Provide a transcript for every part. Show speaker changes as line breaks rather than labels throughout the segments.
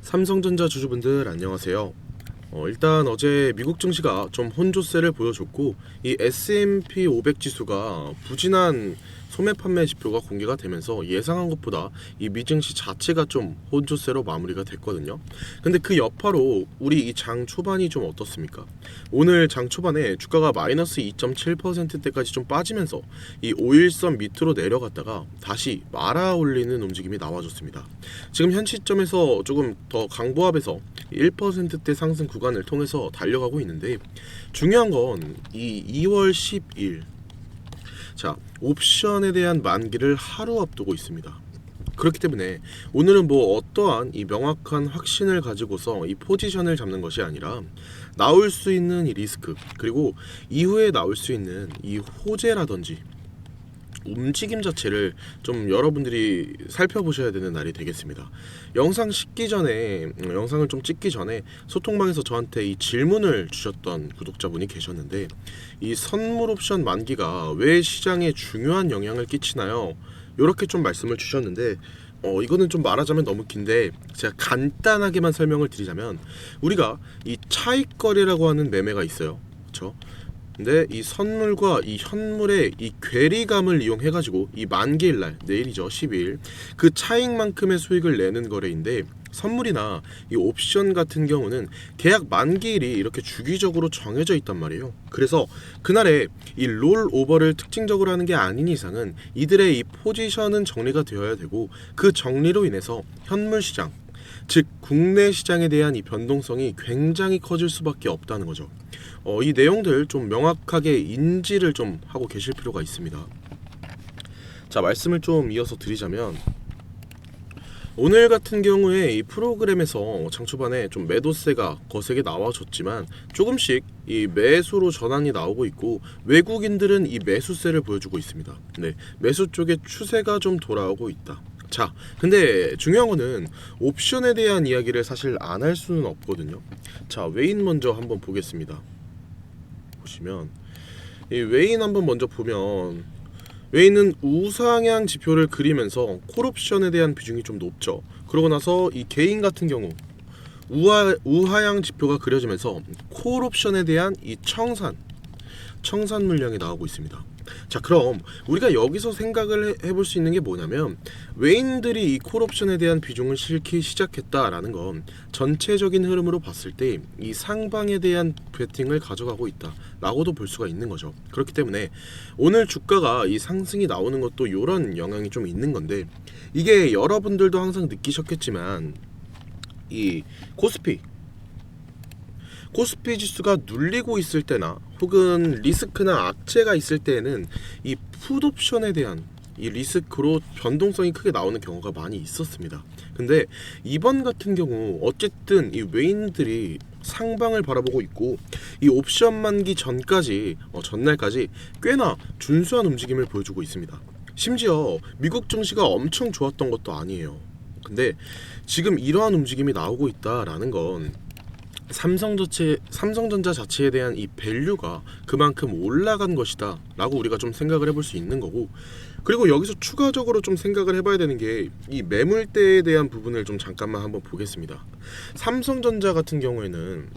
삼성전자 주주분들 안녕하세요. 일단 어제 미국 증시가 좀 혼조세를 보여줬고 이 S&P 500 지수가 부진한 소매 판매 지표가 공개가 되면서 예상한 것보다 이 미증시 자체가 좀 혼조세로 마무리가 됐거든요. 근데 그 여파로 우리 이 장 초반이 좀 어떻습니까? 오늘 장 초반에 주가가 마이너스 2.7%대까지 좀 빠지면서 이 5일선 밑으로 내려갔다가 다시 말아 올리는 움직임이 나와줬습니다. 지금 현 시점에서 조금 더 강보합에서 1%대 상승 구간을 통해서 달려가고 있는데 중요한 건 이 2월 10일 자 옵션에 대한 만기를 하루 앞두고 있습니다. 그렇기 때문에 오늘은 뭐 어떠한 이 명확한 확신을 가지고서 이 포지션을 잡는 것이 아니라 나올 수 있는 이 리스크 그리고 이후에 나올 수 있는 이 호재라든지 움직임 자체를 좀 여러분들이 살펴보셔야 되는 날이 되겠습니다. 영상을 좀 찍기 전에 소통방에서 저한테 이 질문을 주셨던 구독자분이 계셨는데 이 선물 옵션 만기가 왜 시장에 중요한 영향을 끼치나요? 이렇게 좀 말씀을 주셨는데 이거는 좀 말하자면 너무 긴데 제가 간단하게만 설명을 드리자면 우리가 이 차익거래라고 하는 매매가 있어요. 그렇죠? 근데 이 선물과 이 현물의 이 괴리감을 이용해 가지고 이 만기일날 내일이죠 12일 그 차익만큼의 수익을 내는 거래인데 선물이나 이 옵션 같은 경우는 계약 만기일이 이렇게 주기적으로 정해져 있단 말이에요. 그래서 그날에 이 롤오버를 특징적으로 하는 게 아닌 이상은 이들의 이 포지션은 정리가 되어야 되고 그 정리로 인해서 현물 시장 즉 국내 시장에 대한 이 변동성이 굉장히 커질 수밖에 없다는 거죠. 이 내용들 좀 명확하게 인지를 좀 하고 계실 필요가 있습니다. 자, 말씀을 좀 이어서 드리자면 오늘 같은 경우에 이 프로그램에서 장 초반에 좀 매도세가 거세게 나와줬지만 조금씩 이 매수로 전환이 나오고 있고 외국인들은 이 매수세를 보여주고 있습니다. 네, 매수 쪽에 추세가 좀 돌아오고 있다. 자, 근데 중요한 거는 옵션에 대한 이야기를 사실 안 할 수는 없거든요. 자, 웨인 먼저 한번 보겠습니다. 보시면 이 웨인 한번 먼저 보면 웨인은 우상향 지표를 그리면서 콜옵션에 대한 비중이 좀 높죠. 그러고 나서 이 개인 같은 경우 우하향 지표가 그려지면서 콜옵션에 대한 이 청산 물량이 나오고 있습니다. 자, 그럼 우리가 여기서 생각을 해볼 수 있는 게 뭐냐면 웨인들이 이 콜옵션에 대한 비중을 실기 시작했다라는 건 전체적인 흐름으로 봤을 때 이 상방에 대한 베팅을 가져가고 있다 라고도 볼 수가 있는 거죠. 그렇기 때문에 오늘 주가가 이 상승이 나오는 것도 이런 영향이 좀 있는 건데 이게 여러분들도 항상 느끼셨겠지만 이 코스피 지수가 눌리고 있을 때나 혹은 리스크나 악재가 있을 때에는 이 풋옵션에 대한 이 리스크로 변동성이 크게 나오는 경우가 많이 있었습니다. 근데 이번 같은 경우 어쨌든 이 웨인들이 상방을 바라보고 있고 이 옵션 만기 전날까지 꽤나 준수한 움직임을 보여주고 있습니다. 심지어 미국 증시가 엄청 좋았던 것도 아니에요. 근데 지금 이러한 움직임이 나오고 있다라는 건 삼성전자 자체에 대한 이 밸류가 그만큼 올라간 것이다 라고 우리가 좀 생각을 해볼 수 있는 거고, 그리고 여기서 추가적으로 좀 생각을 해봐야 되는 게 이 매물대에 대한 부분을 좀 잠깐만 한번 보겠습니다. 삼성전자 같은 경우에는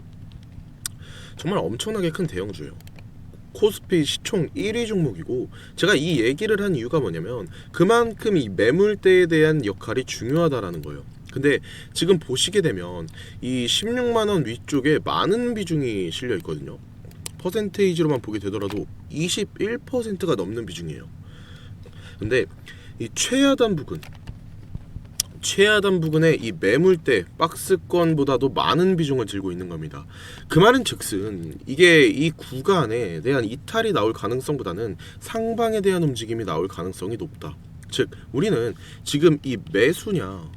정말 엄청나게 큰 대형주예요. 코스피 시총 1위 종목이고, 제가 이 얘기를 한 이유가 뭐냐면 그만큼 이 매물대에 대한 역할이 중요하다라는 거예요. 근데 지금 보시게 되면 이 16만원 위쪽에 많은 비중이 실려 있거든요. 퍼센테이지로만 보게 되더라도 21%가 넘는 비중이에요. 근데 이 최하단 부근에 이 매물대 박스권보다도 많은 비중을 들고 있는 겁니다. 그 말은 즉슨 이게 이 구간에 대한 이탈이 나올 가능성보다는 상방에 대한 움직임이 나올 가능성이 높다. 즉 우리는 지금 이 매수냐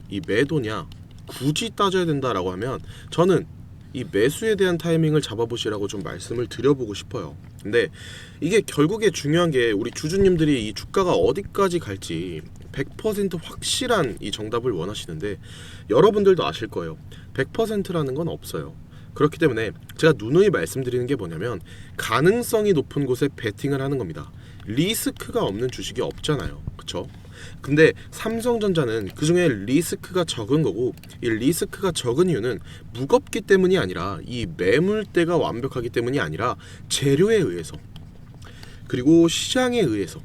이 매도냐 굳이 따져야 된다라고 하면 저는 이 매수에 대한 타이밍을 잡아보시라고 좀 말씀을 드려보고 싶어요. 근데 이게 결국에 중요한 게 우리 주주님들이 이 주가가 어디까지 갈지 100% 확실한 이 정답을 원하시는데 여러분들도 아실 거예요. 100%라는 건 없어요. 그렇기 때문에 제가 누누이 말씀드리는 게 뭐냐면 가능성이 높은 곳에 베팅을 하는 겁니다. 리스크가 없는 주식이 없잖아요. 그쵸? 근데 삼성전자는 그중에 리스크가 적은 거고, 이 리스크가 적은 이유는 무겁기 때문이 아니라 이 매물대가 완벽하기 때문이 아니라 재료에 의해서, 그리고 시장에 의해서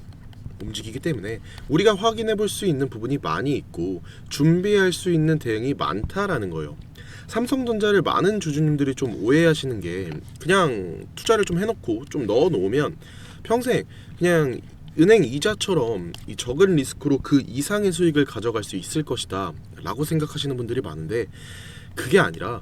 움직이기 때문에 우리가 확인해 볼 수 있는 부분이 많이 있고 준비할 수 있는 대응이 많다라는 거예요. 삼성전자를 많은 주주님들이 좀 오해하시는 게, 그냥 투자를 좀 해놓고 좀 넣어 놓으면 평생 그냥 은행 이자처럼 이 적은 리스크로 그 이상의 수익을 가져갈 수 있을 것이다 라고 생각하시는 분들이 많은데, 그게 아니라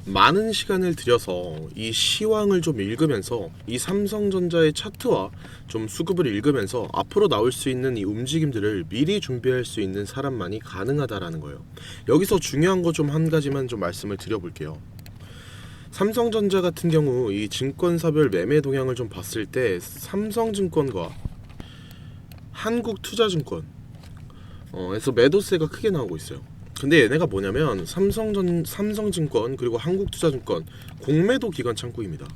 많은 시간을 들여서 이 시황을 좀 읽으면서 이 삼성전자의 차트와 좀 수급을 읽으면서 앞으로 나올 수 있는 이 움직임들을 미리 준비할 수 있는 사람만이 가능하다라는 거예요. 여기서 중요한 거 좀 한 가지만 좀 말씀을 드려볼게요. 삼성전자 같은 경우 이 증권사별 매매 동향을 좀 봤을 때 삼성증권과 한국투자증권 에서 매도세가 크게 나오고 있어요. 근데 얘네가 뭐냐면 삼성증권 그리고 한국투자증권 공매도 기관 창구입니다.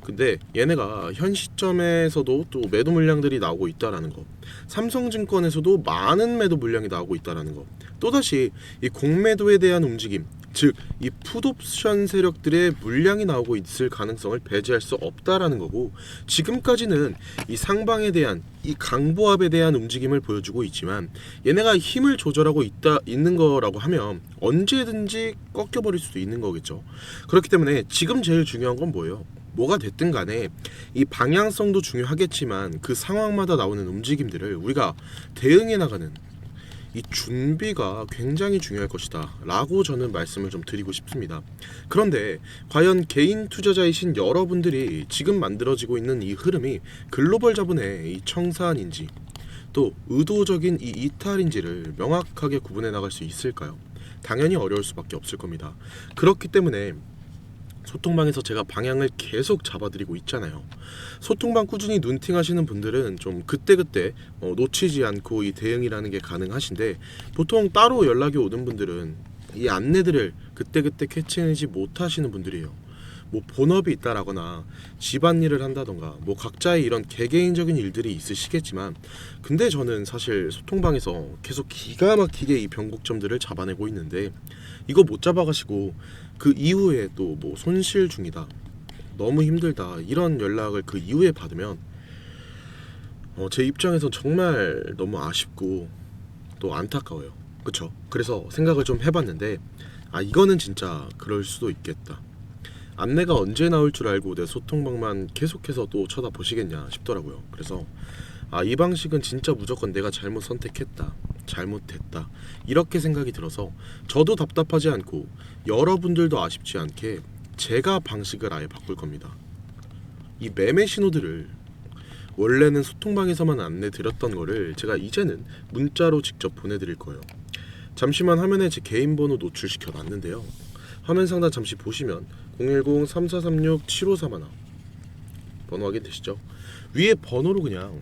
근데 얘네가 현 시점에서도 또 매도 물량들이 나오고 있다라는 거, 삼성증권에서도 많은 매도 물량이 나오고 있다라는 거, 또다시 이 공매도에 대한 움직임, 즉 이 풋옵션 세력들의 물량이 나오고 있을 가능성을 배제할 수 없다라는 거고, 지금까지는 이 상방에 대한 이 강보합에 대한 움직임을 보여주고 있지만 얘네가 힘을 조절하고 있는 거라고 하면 언제든지 꺾여버릴 수도 있는 거겠죠. 그렇기 때문에 지금 제일 중요한 건 뭐예요? 뭐가 됐든 간에 이 방향성도 중요하겠지만 그 상황마다 나오는 움직임들을 우리가 대응해 나가는 이 준비가 굉장히 중요할 것이다 라고 저는 말씀을 좀 드리고 싶습니다. 그런데 과연 개인 투자자이신 여러분들이 지금 만들어지고 있는 이 흐름이 글로벌 자본의 이 청산인지 또 의도적인 이 이탈인지를 명확하게 구분해 나갈 수 있을까요? 당연히 어려울 수밖에 없을 겁니다. 그렇기 때문에 소통방에서 제가 방향을 계속 잡아드리고 있잖아요. 소통방 꾸준히 눈팅 하시는 분들은 좀 그때그때 놓치지 않고 이 대응이라는 게 가능하신데, 보통 따로 연락이 오는 분들은 이 안내들을 그때그때 캐치해내지 못하시는 분들이에요. 뭐 본업이 있다라거나 집안일을 한다던가 뭐 각자의 이런 개개인적인 일들이 있으시겠지만, 근데 저는 사실 소통방에서 계속 기가 막히게 이 변곡점들을 잡아내고 있는데, 이거 못 잡아가시고 그 이후에 또 뭐 손실 중이다, 너무 힘들다 이런 연락을 그 이후에 받으면 제 입장에서 정말 너무 아쉽고 또 안타까워요. 그쵸? 그래서 생각을 좀 해봤는데, 이거는 진짜 그럴 수도 있겠다. 안내가 언제 나올 줄 알고 내 소통방만 계속해서 또 쳐다보시겠냐 싶더라고요. 그래서 이 방식은 진짜 무조건 내가 잘못 선택했다, 잘못했다 이렇게 생각이 들어서 저도 답답하지 않고 여러분들도 아쉽지 않게 제가 방식을 아예 바꿀 겁니다. 이 매매 신호들을 원래는 소통방에서만 안내 드렸던 거를 제가 이제는 문자로 직접 보내드릴 거예요. 잠시만 화면에 제 개인 번호 노출시켜 놨는데요. 화면 상단 잠시 보시면 010-3436-7531 번호 확인되시죠? 위에 번호로 그냥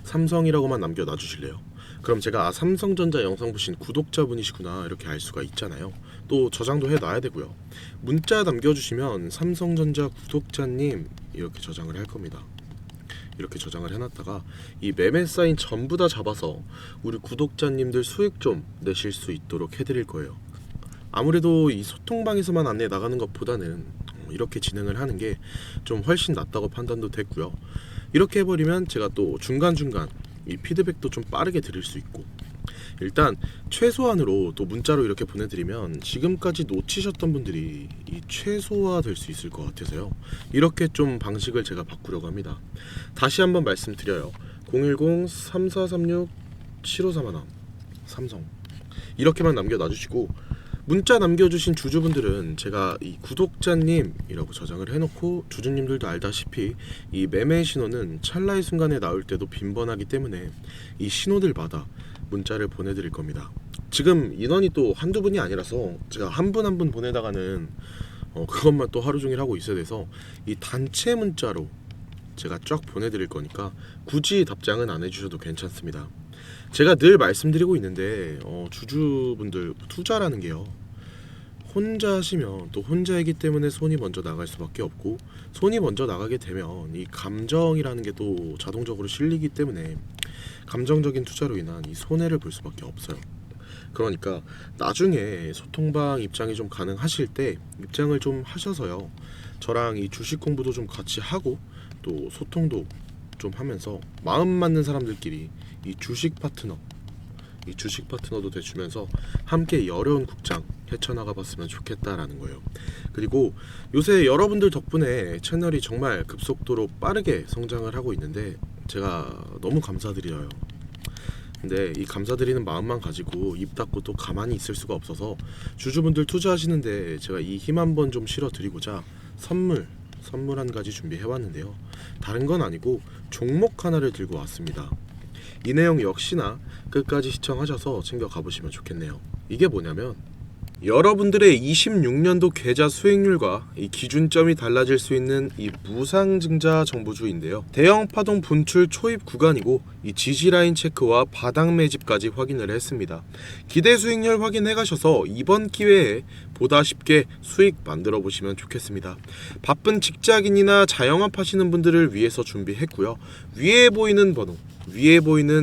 삼성이라고만 남겨 놔주실래요? 그럼 제가 삼성전자 영상 보신 구독자분이시구나 이렇게 알 수가 있잖아요. 또 저장도 해놔야 되고요. 문자 남겨주시면 삼성전자 구독자님 이렇게 저장을 할 겁니다. 이렇게 저장을 해놨다가 이 매매 사인 전부 다 잡아서 우리 구독자님들 수익 좀 내실 수 있도록 해드릴 거예요. 아무래도 이 소통방에서만 안내 나가는 것보다는 이렇게 진행을 하는 게 좀 훨씬 낫다고 판단도 됐고요. 이렇게 해버리면 제가 또 중간중간 이 피드백도 좀 빠르게 드릴 수 있고, 일단 최소한으로 또 문자로 이렇게 보내드리면 지금까지 놓치셨던 분들이 이 최소화 될 수 있을 것 같아서요. 이렇게 좀 방식을 제가 바꾸려고 합니다. 다시 한번 말씀드려요. 010-3436-7531 삼성 이렇게만 남겨놔주시고, 문자 남겨주신 주주분들은 제가 이 구독자님이라고 저장을 해놓고, 주주님들도 알다시피 이 매매 신호는 찰나의 순간에 나올 때도 빈번하기 때문에 이 신호들마다 문자를 보내드릴 겁니다. 지금 인원이 또 한두 분이 아니라서 제가 한 분 한 분 보내다가는 그것만 또 하루 종일 하고 있어야 돼서 이 단체 문자로 제가 쫙 보내드릴 거니까 굳이 답장은 안 해주셔도 괜찮습니다. 제가 늘 말씀드리고 있는데 주주분들 투자라는 게요, 혼자 하시면 또 혼자이기 때문에 손이 먼저 나갈 수밖에 없고, 손이 먼저 나가게 되면 이 감정이라는 게 또 자동적으로 실리기 때문에 감정적인 투자로 인한 이 손해를 볼 수밖에 없어요. 그러니까 나중에 소통방 입장이 좀 가능하실 때 입장을 좀 하셔서요, 저랑 이 주식 공부도 좀 같이 하고 또 소통도 좀 하면서 마음 맞는 사람들끼리 이 주식 파트너도 되주면서 함께 이 어려운 국장 헤쳐나가 봤으면 좋겠다라는 거예요. 그리고 요새 여러분들 덕분에 채널이 정말 급속도로 빠르게 성장을 하고 있는데 제가 너무 감사드려요. 근데 이 감사드리는 마음만 가지고 입 닫고 또 가만히 있을 수가 없어서 주주분들 투자하시는데 제가 이 힘 한번 좀 실어드리고자 선물 한 가지 준비해 왔는데요. 다른 건 아니고 종목 하나를 들고 왔습니다. 이 내용 역시나 끝까지 시청하셔서 챙겨 가보시면 좋겠네요. 이게 뭐냐면, 여러분들의 26년도 계좌 수익률과 이 기준점이 달라질 수 있는 이 무상증자 정보주인데요. 대형 파동 분출 초입 구간이고 이 지지라인 체크와 바닥 매집까지 확인을 했습니다. 기대 수익률 확인해 가셔서 이번 기회에 보다 쉽게 수익 만들어 보시면 좋겠습니다. 바쁜 직장인이나 자영업 하시는 분들을 위해서 준비했고요. 위에 보이는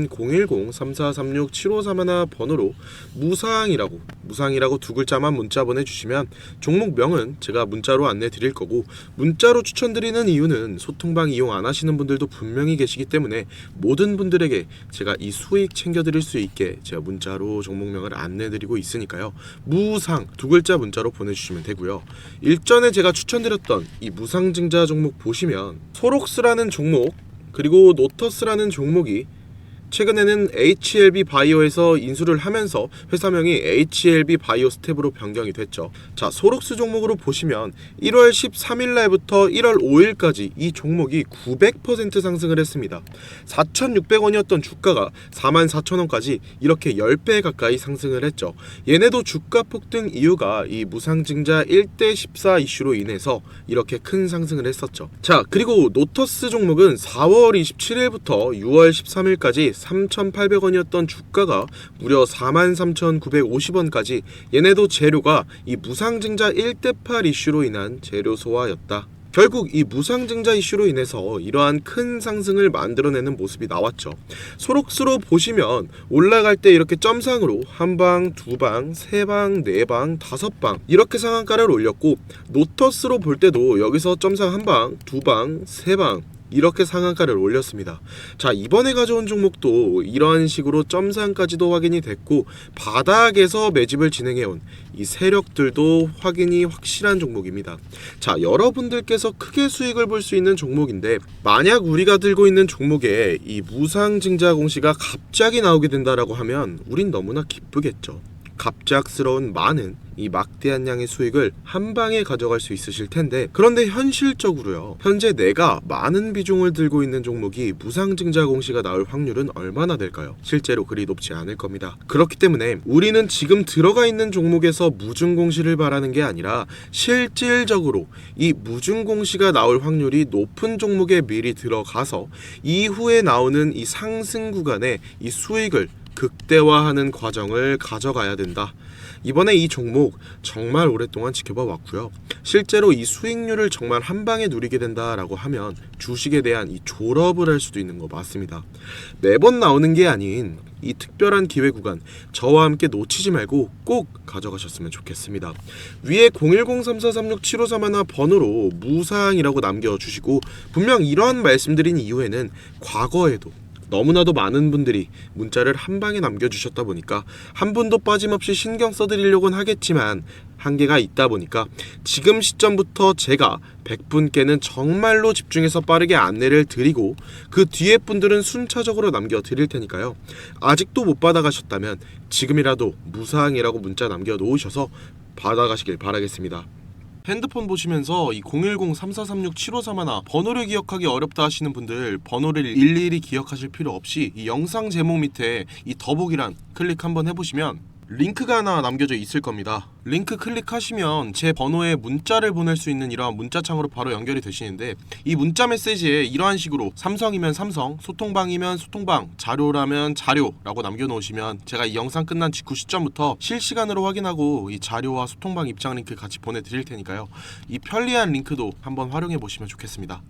010-3436-7531 번호로 무상이라고 두 글자만 문자 보내주시면 종목명은 제가 문자로 안내 드릴 거고, 문자로 추천드리는 이유는 소통방 이용 안 하시는 분들도 분명히 계시기 때문에 모든 분들에게 제가 이 수익 챙겨드릴 수 있게 제가 문자로 종목명을 안내 드리고 있으니까요. 무상 두 글자 문자로 보내주시면 되고요. 일전에 제가 추천드렸던 이 무상증자 종목 보시면 소록스라는 종목 그리고 노터스라는 종목이 최근에는 HLB 바이오에서 인수를 하면서 회사명이 HLB 바이오 스텝으로 변경이 됐죠. 자, 소록스 종목으로 보시면 1월 13일 날부터 1월 5일까지 이 종목이 900% 상승을 했습니다. 4,600원이었던 주가가 44,000원까지 이렇게 10배 가까이 상승을 했죠. 얘네도 주가 폭등 이유가 이 무상증자 1대 14 이슈로 인해서 이렇게 큰 상승을 했었죠. 자, 그리고 노터스 종목은 4월 27일부터 6월 13일까지 3,800원이었던 주가가 무려 43,950원까지 얘네도 재료가 이 무상증자 1대8 이슈로 인한 재료 소화였다. 결국 이 무상증자 이슈로 인해서 이러한 큰 상승을 만들어내는 모습이 나왔죠. 소록스로 보시면 올라갈 때 이렇게 점상으로 한방, 두방, 세방, 네방, 다섯방 이렇게 상한가를 올렸고, 노터스로 볼 때도 여기서 점상 한방, 두방, 세방 이렇게 상한가를 올렸습니다. 자, 이번에 가져온 종목도 이러한 식으로 점상까지도 확인이 됐고 바닥에서 매집을 진행해온 이 세력들도 확인이 확실한 종목입니다. 자, 여러분들께서 크게 수익을 볼 수 있는 종목인데, 만약 우리가 들고 있는 종목에 이 무상증자 공시가 갑자기 나오게 된다라고 하면 우린 너무나 기쁘겠죠. 갑작스러운 많은 이 막대한 양의 수익을 한 방에 가져갈 수 있으실 텐데, 그런데 현실적으로요, 현재 내가 많은 비중을 들고 있는 종목이 무상증자 공시가 나올 확률은 얼마나 될까요? 실제로 그리 높지 않을 겁니다. 그렇기 때문에 우리는 지금 들어가 있는 종목에서 무증 공시를 바라는 게 아니라 실질적으로 이 무증 공시가 나올 확률이 높은 종목에 미리 들어가서 이후에 나오는 이 상승 구간에 이 수익을 극대화하는 과정을 가져가야 된다. 이번에 이 종목 정말 오랫동안 지켜봐 왔고요. 실제로 이 수익률을 정말 한 방에 누리게 된다라고 하면 주식에 대한 이 졸업을 할 수도 있는 거 맞습니다. 매번 나오는 게 아닌 이 특별한 기회 구간 저와 함께 놓치지 말고 꼭 가져가셨으면 좋겠습니다. 위에 010-3436-7531 번호로 무상이라고 남겨주시고, 분명 이러한 말씀드린 이유에는 과거에도 너무나도 많은 분들이 문자를 한 방에 남겨주셨다 보니까 한 분도 빠짐없이 신경 써드리려고는 하겠지만 한계가 있다 보니까 지금 시점부터 제가 100분께는 정말로 집중해서 빠르게 안내를 드리고 그 뒤에 분들은 순차적으로 남겨드릴 테니까요. 아직도 못 받아가셨다면 지금이라도 무상이라고 문자 남겨놓으셔서 받아가시길 바라겠습니다. 핸드폰 보시면서 이 010-3436-7531 번호를 기억하기 어렵다 하시는 분들, 번호를 일일이 기억하실 필요 없이 이 영상 제목 밑에 이 더보기란 클릭 한번 해보시면 링크가 하나 남겨져 있을 겁니다. 링크 클릭하시면 제 번호에 문자를 보낼 수 있는 이러한 문자창으로 바로 연결이 되시는데, 이 문자 메시지에 이러한 식으로 삼성이면 삼성, 소통방이면 소통방, 자료라면 자료라고 남겨놓으시면 제가 이 영상 끝난 직후 시점부터 실시간으로 확인하고 이 자료와 소통방 입장 링크 같이 보내드릴 테니까요. 이 편리한 링크도 한번 활용해 보시면 좋겠습니다.